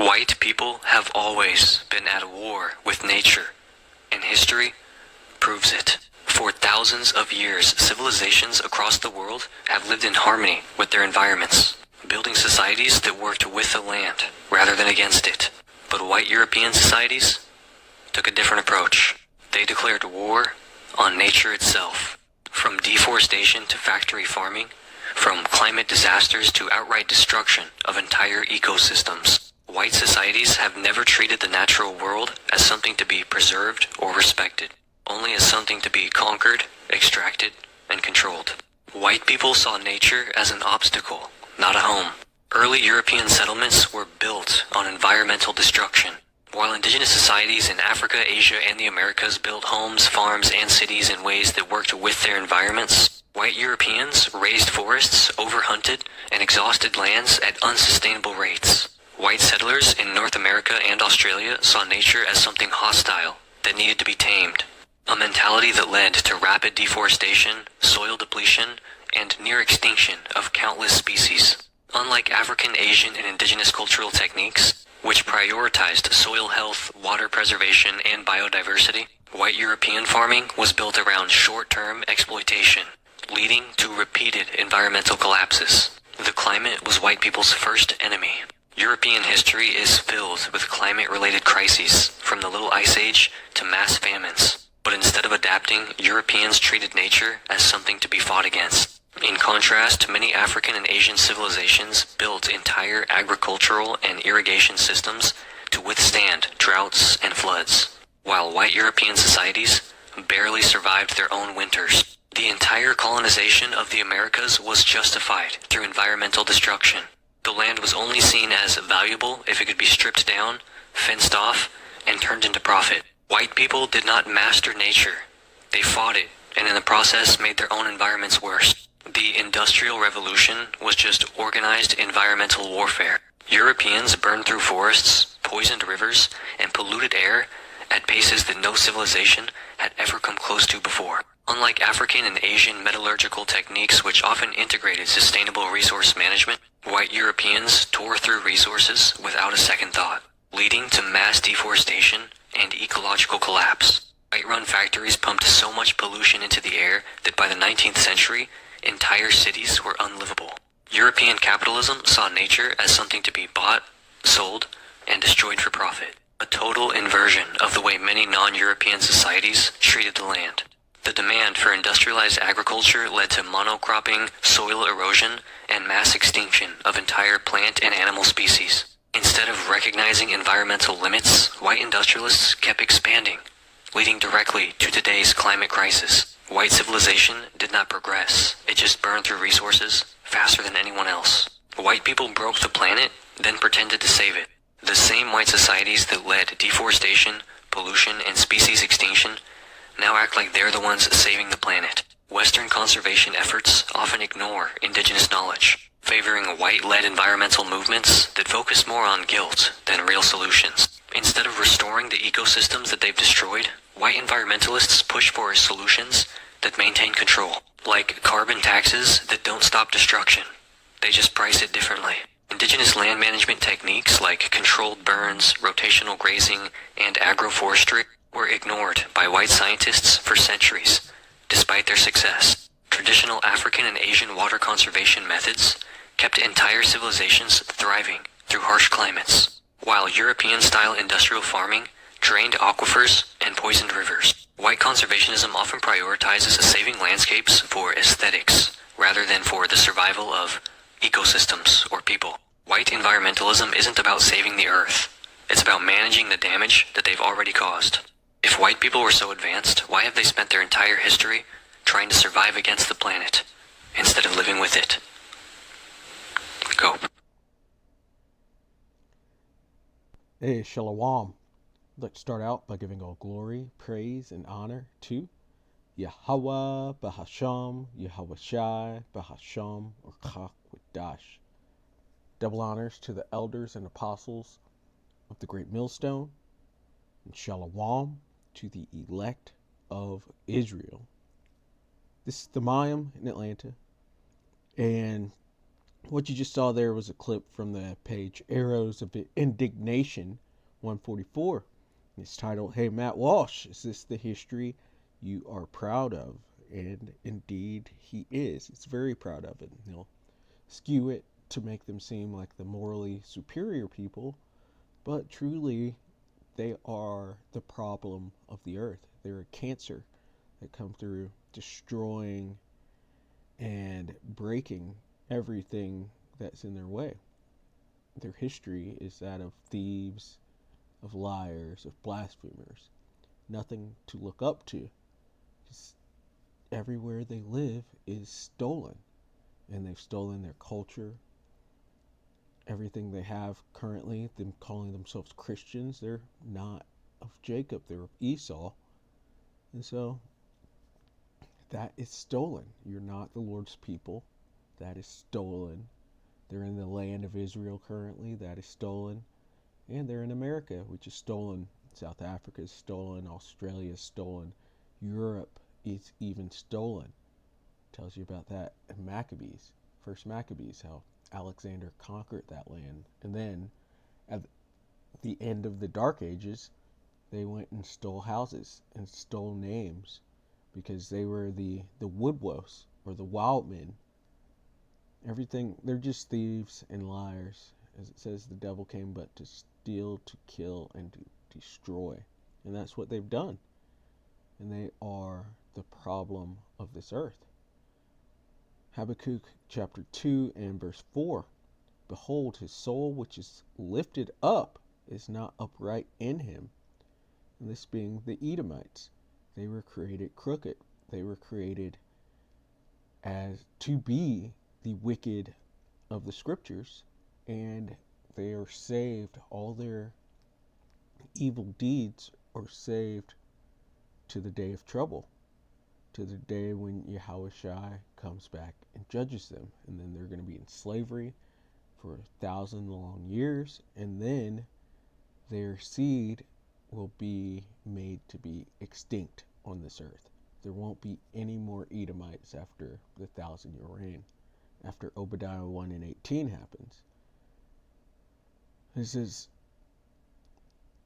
White people have always been at war with nature, and history proves it. For thousands of years, civilizations across the world have lived in harmony with their environments, building societies that worked with the land rather than against it. But white European societies took a different approach. They declared war on nature itself. From deforestation to factory farming, from climate disasters to outright destruction of entire ecosystems, white societies have never treated the natural world as something to be preserved or respected, only as something to be conquered, extracted, and controlled. White people saw nature as an obstacle, not a home. Early European settlements were built on environmental destruction, while indigenous societies in Africa, Asia, and the Americas built homes, farms, and cities in ways that worked with their environments. White Europeans raised forests, overhunted, and exhausted lands at unsustainable rates. White settlers in North America and Australia saw nature as something hostile that needed to be tamed. A mentality that led to rapid deforestation, soil depletion, and near extinction of countless species. Unlike African, Asian, and indigenous cultural techniques, which prioritized soil health, water preservation, and biodiversity, white European farming was built around short-term exploitation, leading to repeated environmental collapses. The climate was white people's first enemy. European history is filled with climate-related crises, from the Little Ice Age to mass famines. But instead of adapting, Europeans treated nature as something to be fought against. In contrast, many African and Asian civilizations built entire agricultural and irrigation systems to withstand droughts and floods, while white European societies barely survived their own winters. The entire colonization of the Americas was justified through environmental destruction. The land was only seen as valuable if it could be stripped down, fenced off, and turned into profit. White people did not master nature. They fought it, and in the process made their own environments worse. The Industrial Revolution was just organized environmental warfare. Europeans burned through forests, poisoned rivers, and polluted air at paces that no civilization had ever come close to before. Unlike African and Asian metallurgical techniques, which often integrated sustainable resource management, white Europeans tore through resources without a second thought, leading to mass deforestation and ecological collapse. White-run factories pumped so much pollution into the air that by the 19th century, entire cities were unlivable. European capitalism saw nature as something to be bought, sold, and destroyed for profit. A total inversion of the way many non-European societies treated the land. The demand for industrialized agriculture led to monocropping, soil erosion, and mass extinction of entire plant and animal species. Instead of recognizing environmental limits, white industrialists kept expanding, leading directly to today's climate crisis. White civilization did not progress. It just burned through resources faster than anyone else. White people broke the planet, then pretended to save it. The same white societies that led deforestation, pollution, and species extinction now act like they're the ones saving the planet. Western conservation efforts often ignore indigenous knowledge, favoring white-led environmental movements that focus more on guilt than real solutions. Instead of restoring the ecosystems that they've destroyed, white environmentalists push for solutions that maintain control, like carbon taxes that don't stop destruction. They just price it differently. Indigenous land management techniques like controlled burns, rotational grazing, and agroforestry were ignored by white scientists for centuries, despite their success. Traditional African and Asian water conservation methods kept entire civilizations thriving through harsh climates, while European-style industrial farming drained aquifers and poisoned rivers. White conservationism often prioritizes saving landscapes for aesthetics rather than for the survival of ecosystems or people. White environmentalism isn't about saving the earth. It's about managing the damage that they've already caused. If white people were so advanced, why have they spent their entire history trying to survive against the planet instead of living with it? Go. Hey, Shalom. I'd like to start out by giving all glory, praise, and honor to Yahweh, Bahasham, Yahweh Shai, Bahasham, or Chakwadash. Double honors to the elders and apostles of the Great Millstone, and Shalom to the elect of Israel. This is the Mayim in Atlanta, and What you just saw there was a clip from the page Arrows of Indignation 144. It's titled, "Hey Matt Walsh, is this the history you are proud of?" And indeed he is. He's very proud of it. He'll skew it to make them seem like the morally superior people, but truly they are the problem of the earth. They're a cancer that come through destroying and breaking everything that's in their way. Their history is that of thieves, of liars, of blasphemers. Nothing to look up to. Just everywhere they live is stolen. And they've stolen their culture. Everything they have currently, them calling themselves Christians, they're not of Jacob, they're of Esau. And so that is stolen. You're not the Lord's people. That is stolen. They're in the land of Israel currently. That is stolen. And they're in America, which is stolen. South Africa is stolen. Australia is stolen. Europe is even stolen. Tells you about that in Maccabees. First Maccabees, how Alexander conquered that land. And then at the end of the Dark Ages, they went and stole houses and stole names because they were the Woodwos or the wild men. Everything, they're just thieves and liars. As it says, the devil came but to steal, to kill, and to destroy. And that's what they've done. And they are the problem of this earth. Habakkuk chapter 2 and verse 4. Behold, his soul which is lifted up is not upright in him. And this being the Edomites. They were created crooked. They were created as to be the wicked of the scriptures, and they are saved. All their evil deeds are saved to the day of trouble, to the day when Yahushua comes back and judges them. And then they're going to be in slavery for 1,000 long years, and then their seed will be made to be extinct on this earth. There won't be any more Edomites after the 1,000-year reign, after Obadiah 1 and 18 happens. It says,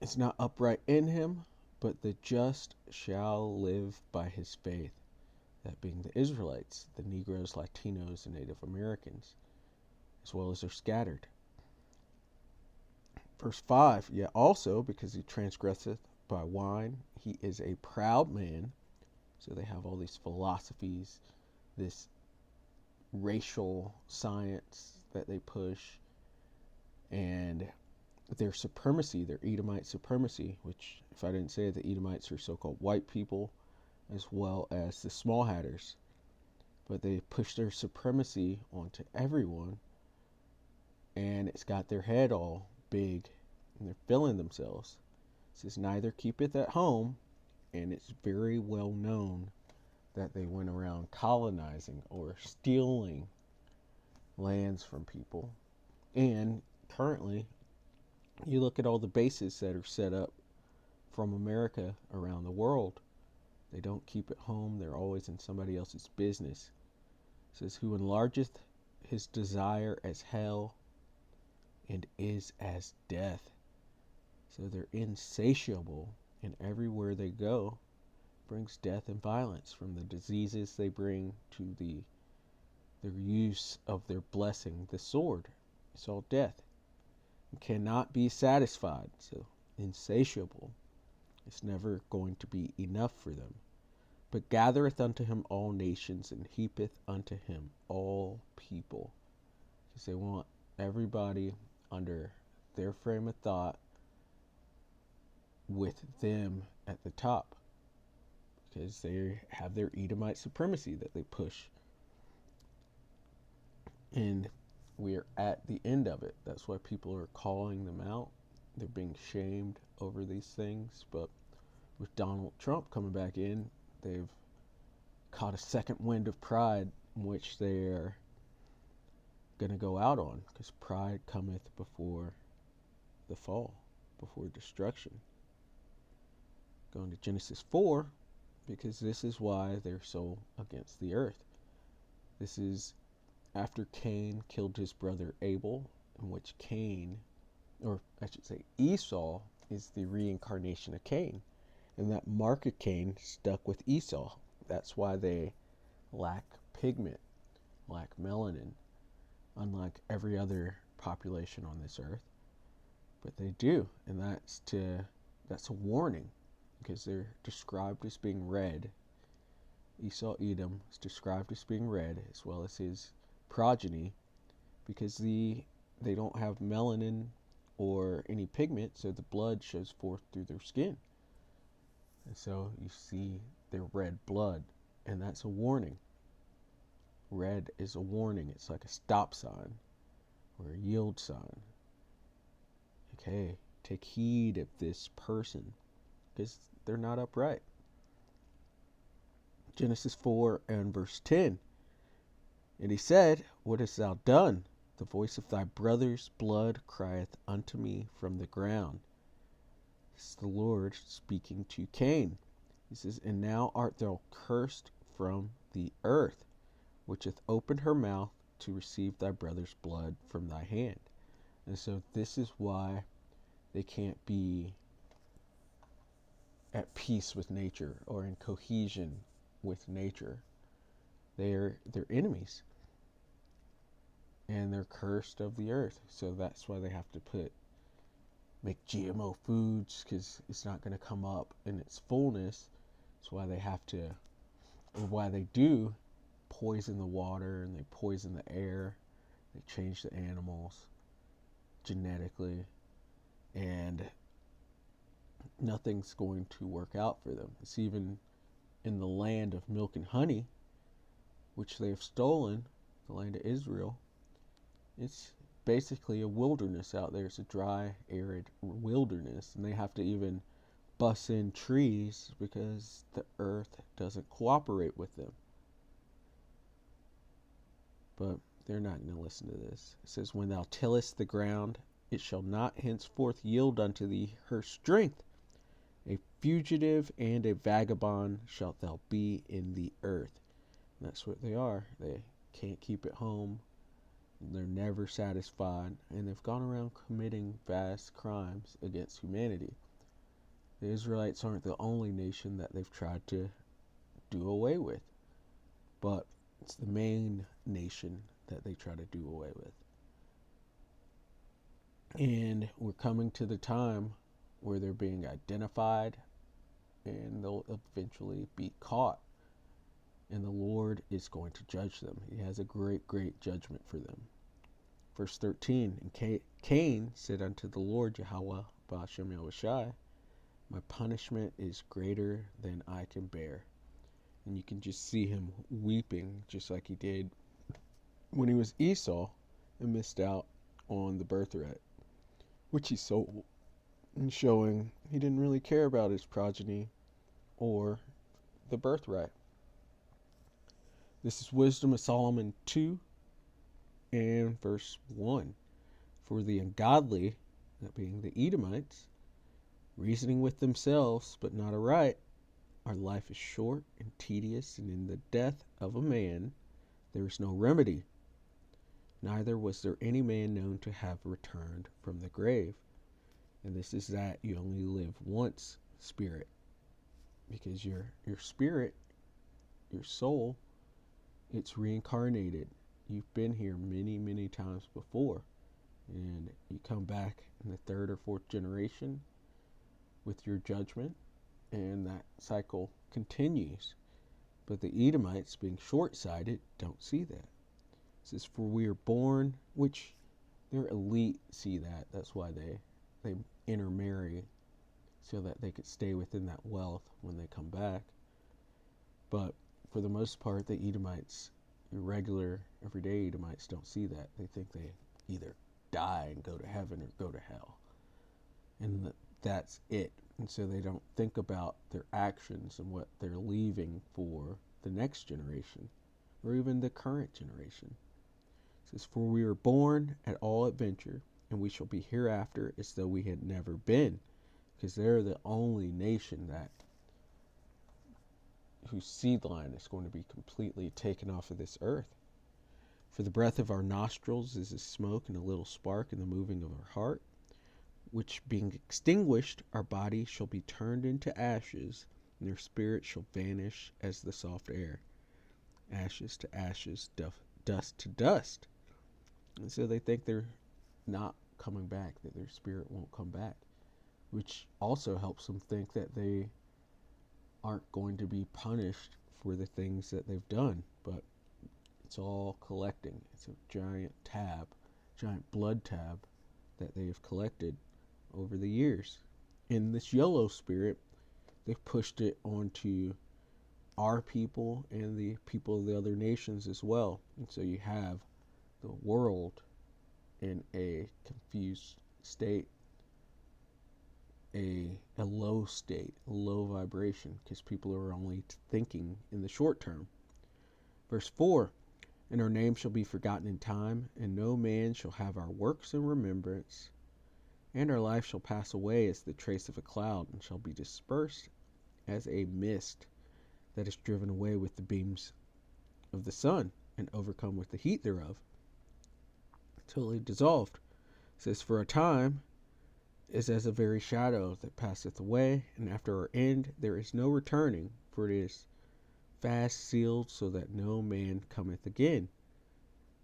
it's not upright in him, but the just shall live by his faith. That being the Israelites, the Negroes, Latinos, and Native Americans, as well as they're scattered. Verse 5, yet also, because he transgresseth by wine, he is a proud man. So they have all these philosophies, this racial science that they push, and their supremacy, their Edomite supremacy, which, if I didn't say it, the Edomites are so-called white people, as well as the small hatters. But they push their supremacy onto everyone, and it's got their head all big, and they're filling themselves. It says, neither keepeth at home, and it's very well known that they went around colonizing or stealing lands from people. And currently, you look at all the bases that are set up from America around the world. They don't keep at home. They're always in somebody else's business. It says, who enlargeth his desire as hell and is as death. So they're insatiable, and everywhere they go brings death and violence, from the diseases they bring to their use of their blessing, the sword. It's all death. It cannot be satisfied. So insatiable. It's never going to be enough for them. But gathereth unto him all nations, and heapeth unto him all people. Because they want everybody under their frame of thought, with them at the top. Because they have their Edomite supremacy that they push. And we're at the end of it. That's why people are calling them out. They're being shamed over these things. But with Donald Trump coming back in, they've caught a second wind of pride, in which they're going to go out on. Because pride cometh before the fall, before destruction. Going to Genesis 4, because this is why they're so against the earth. This is after Cain killed his brother Abel, in which Cain, or I should say Esau, is the reincarnation of Cain. And that mark of Cain stuck with Esau. That's why they lack pigment, lack melanin, unlike every other population on this earth. But they do, and that's a warning, because they're described as being red. Esau Edom is described as being red, as well as his progeny, because they don't have melanin or any pigment, so the blood shows forth through their skin. And so you see their red blood, and that's a warning. Red is a warning. It's like a stop sign or a yield sign. Okay, take heed of this person, because they're not upright. Genesis 4 and verse 10. And he said, What hast thou done? The voice of thy brother's blood crieth unto me from the ground. This is the Lord speaking to Cain. He says, And now art thou cursed from the earth, which hath opened her mouth to receive thy brother's blood from thy hand. And so this is why they can't be at peace with nature or in cohesion with nature. They're enemies, and they're cursed of the earth. So that's why they have to make GMO foods, because it's not going to come up in its fullness. That's why they have to, or why they do, poison the water, and they poison the air. They change the animals genetically, and nothing's going to work out for them. It's even in the land of milk and honey, which they have stolen, the land of Israel. It's basically a wilderness out there. It's a dry, arid wilderness, and they have to even bust in trees because the earth doesn't cooperate with them. But they're not going to listen to this. It says, When thou tillest the ground, it shall not henceforth yield unto thee her strength. A fugitive and a vagabond shalt thou be in the earth. And that's what they are. They can't keep it home. They're never satisfied. And they've gone around committing vast crimes against humanity. The Israelites aren't the only nation that they've tried to do away with. But it's the main nation that they try to do away with. And we're coming to the time where they're being identified, and they'll eventually be caught. And the Lord is going to judge them. He has a great, great judgment for them. Verse 13, And Cain said unto the Lord, Yahweh, Ba'ashem Yahushai, My punishment is greater than I can bear. And you can just see him weeping, just like he did when he was Esau and missed out on the birthright, which he sold, and showing he didn't really care about his progeny or the birthright. This is Wisdom of Solomon 2 and verse 1. For the ungodly, that being the Edomites, reasoning with themselves, but not aright, our life is short and tedious, and in the death of a man there is no remedy. Neither was there any man known to have returned from the grave. And this is that you only live once, spirit. Because your spirit, your soul, it's reincarnated. You've been here many, many times before. And you come back in the third or fourth generation with your judgment, and that cycle continues. But the Edomites, being short-sighted, don't see that. It says, For we are born, which their elite see that. That's why they intermarry, so that they could stay within that wealth when they come back. But for the most part, the Edomites, your regular, everyday Edomites, don't see that. They think they either die and go to heaven or go to hell. And that's it. And so they don't think about their actions and what they're leaving for the next generation, or even the current generation. It says, For we are born at all adventure, and we shall be hereafter as though we had never been. Because they're the only nation whose seed line is going to be completely taken off of this earth. For the breath of our nostrils is a smoke and a little spark in the moving of our heart, which being extinguished, our body shall be turned into ashes, and their spirit shall vanish as the soft air. Ashes to ashes, dust to dust. And so they think they're not coming back, that their spirit won't come back, which also helps them think that they aren't going to be punished for the things that they've done. But it's all collecting. It's a giant blood tab that they have collected over the years. In this yellow spirit, they've pushed it onto our people and the people of the other nations as well. And so you have the world in a confused state, a low state, a low vibration, because people are only thinking in the short term. Verse 4, and our name shall be forgotten in time, and no man shall have our works in remembrance, and our life shall pass away as the trace of a cloud, and shall be dispersed as a mist that is driven away with the beams of the sun, and overcome with the heat thereof, totally dissolved. It says, for a time is as a very shadow that passeth away, and after our end there is no returning, for it is fast sealed, so that no man cometh again.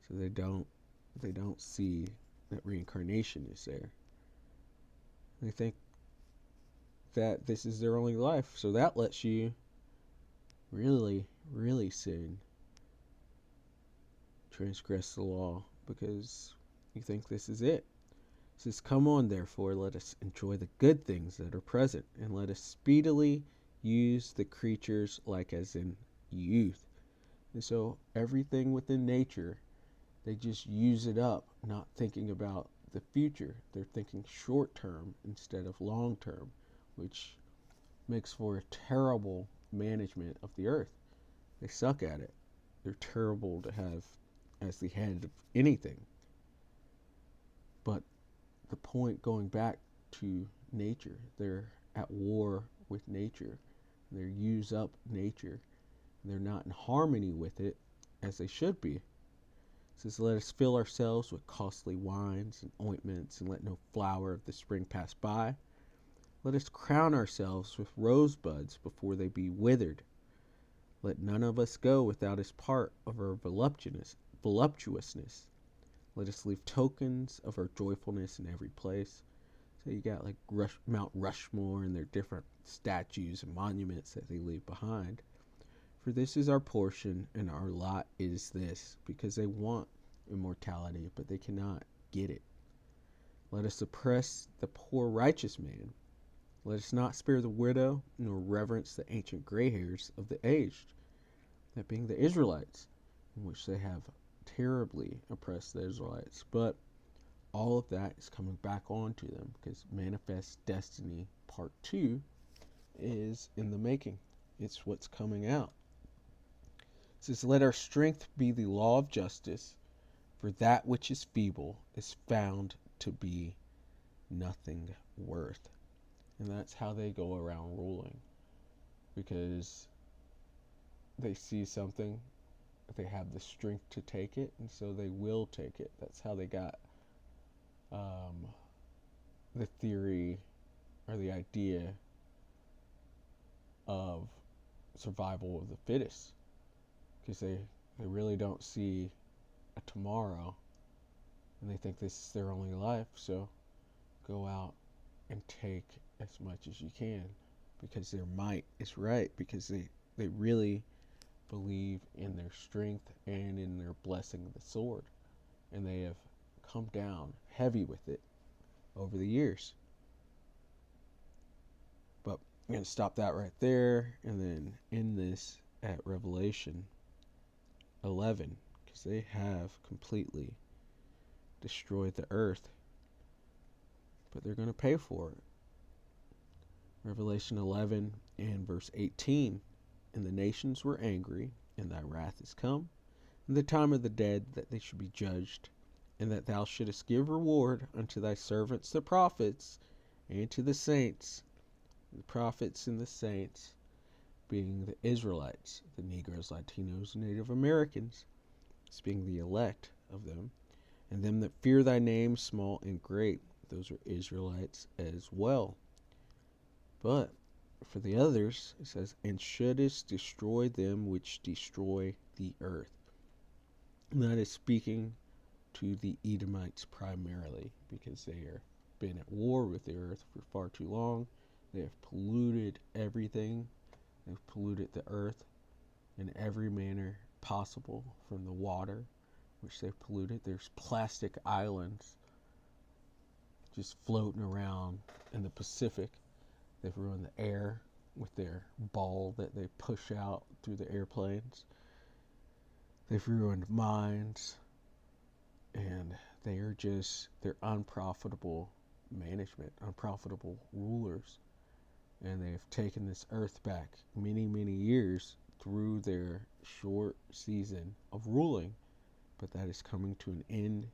So they don't see that reincarnation is there. They think that this is their only life, so that lets you really, really sin, transgress the law, because you think this is it. It says, come on, therefore, let us enjoy the good things that are present, and let us speedily use the creatures like as in youth. And so everything within nature, they just use it up, not thinking about the future. They're thinking short term instead of long term, which makes for a terrible management of the earth. They suck at it. They're terrible to have as the head of anything. But the point, going back to nature, they're at war with nature. They use up nature. They're not in harmony with it as they should be. It says, let us fill ourselves with costly wines and ointments, and let no flower of the spring pass by. Let us crown ourselves with rosebuds before they be withered. Let none of us go without his part of our voluptuousness. Let us leave tokens of our joyfulness in every place. So you got like Mount Rushmore and their different statues and monuments that they leave behind. For this is our portion, and our lot is this, because they want immortality, but they cannot get it. Let us oppress the poor righteous man. Let us not spare the widow, nor reverence the ancient gray hairs of the aged, that being the Israelites, in which they have terribly oppressed the Israelites. But all of that is coming back onto them, because Manifest Destiny Part 2 is in the making. It's what's coming out. It says, let our strength be the law of justice, for that which is feeble is found to be nothing worth. And that's how they go around ruling, because they see something, they have the strength to take it, and so they will take it. That's how they got the theory or the idea of survival of the fittest, because they really don't see a tomorrow, and they think this is their only life, so go out and take as much as you can, because their might is right, because they really believe in their strength and in their blessing of the sword, and they have come down heavy with it over the years. But I'm going to stop that right there and then end this at Revelation 11, because they have completely destroyed the earth, but they're going to pay for it. Revelation 11 and verse 18, and the nations were angry, and thy wrath is come, and the time of the dead that they should be judged, and that thou shouldest give reward unto thy servants the prophets, and to the saints. The prophets and the saints being the Israelites, the Negroes, Latinos, and Native Americans, speaking the elect of them, and them that fear thy name, small and great. Those are Israelites as well. But for the others, it says, and shouldest destroy them which destroy the earth. And that is speaking to the Edomites primarily, because they have been at war with the earth for far too long. They have polluted everything. They've polluted the earth in every manner possible, from the water, which they've polluted. There's plastic islands just floating around in the Pacific. They've ruined the air with their ball that they push out through the airplanes. They've ruined mines, and they're unprofitable management, unprofitable rulers. And they've taken this earth back many, many years through their short season of ruling. But that is coming to an end,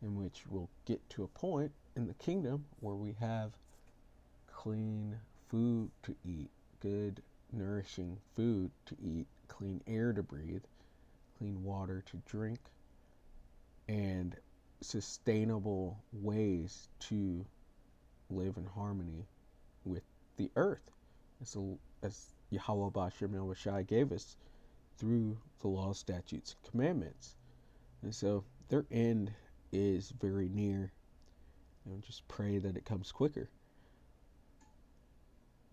in which we'll get to a point in the kingdom where we have clean food to eat, good, nourishing food to eat, clean air to breathe, clean water to drink, and sustainable ways to live in harmony with the earth, as Yahweh B'Ashem Yahushai gave us through the law, statutes, and commandments. And so their end is very near, and just pray that it comes quicker.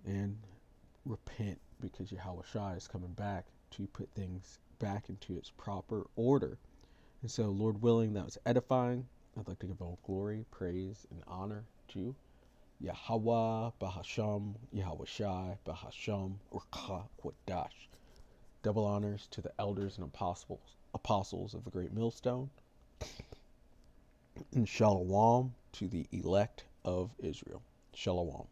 And repent, because Yahushua is coming back to put things back into its proper order. And so, Lord willing, that was edifying. I'd like to give all glory, praise, and honor to Yahweh B'Hashem, Yahushai B'Hashem, Urcha Quadash. Double honors to the elders and apostles of the Great Millstone. And Shalom to the elect of Israel. Shalom.